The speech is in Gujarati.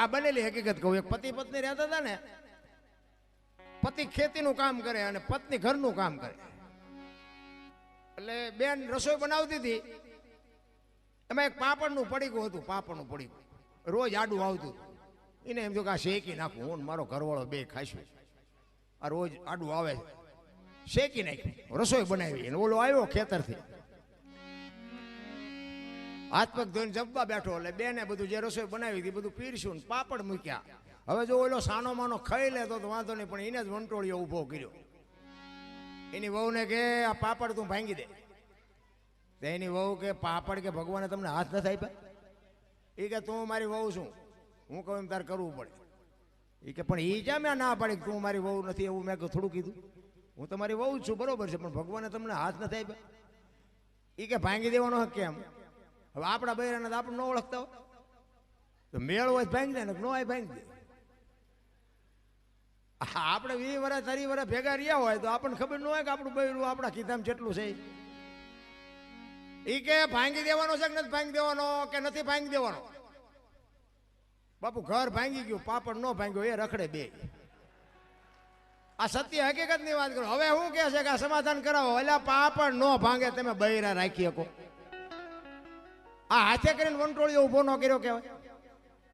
આ બનેલી હકીકત કહું. એક પતિ પત્ની રહેતા હતા ને, પતિ ખેતીનું કામ કરે અને પત્ની ઘરનું કામ કરે. એટલે બેન રસોઈ બનાવતી હતી, એમાં એક પાપડનું પડીકું હતું. પાપડનું પડીકું રોજ આડું આવતું. એને એમ થયું કે આ શેકી નાખું, હું મારો ઘરવાળો બે ખાઈશું. આ રોજ આડું આવે, શેકી નાખ્યું, રસોઈ બનાવી. અને ઓલો આવ્યો ખેતરથી, હાથ પગ ધોઈને જમવા બેઠો. એટલે બેને બધું જે રસોઈ બનાવી હતી બધું પીરસ્યું ને પાપડ મૂક્યા. હવે જો ઓલો સાનો માનો ખાઈ લેતો તો વાંધો નહીં, પણ એને જ વંટોળિયો ઊભો કર્યો. એની વહુને કે આ પાપડ તું ભાંગી દે. તો એની વહુ કે પાપડ કે ભગવાને તમને હાથ નથી આપ્યા? એ કે તું મારી વહુ છું, હું કહું એમ તારે કરવું પડે. એ કે પણ એ જ્યાં મેં ના પાડી તું મારી વહુ નથી, એવું મેં થોડું કીધું. હું તમારી વહુ જ છું બરોબર છે, પણ ભગવાને તમને હાથ નથી આપ્યા. એ કે ભાંગી દેવાનો હક કેમ? હવે આપણા બૈરાને તો આપણે ન ઓળખતા હોય તો મેળ હોય ભાંગી દે ને, ન હોય ભાંગી દે. આપણે 20 વર્ષ 30 વર્ષ ભેગા રહ્યા હોય તો આપણને ખબર ન હોય કે આપણું બૈરું આપણા ખિસ્સામાં જેટલું છે. એ કે ભાંગી દેવાનો છે કે નથી ભાંગી દેવાનો? કે નથી ભાંગી દેવાનો. બાપુ ઘર ભાંગી ગયું, પાપડ ન ભાંગ્યો, એ રખડે બે. આ સત્ય હકીકત ની વાત કરો. હવે શું કે છે કે આ સમાધાન કરાવો. એટલે પાપડ ન ભાંગે તમે બૈરા રાખી શકો. આ હાથે કરીને વંટોળિયો ઉભો ન કર્યો કહેવાય.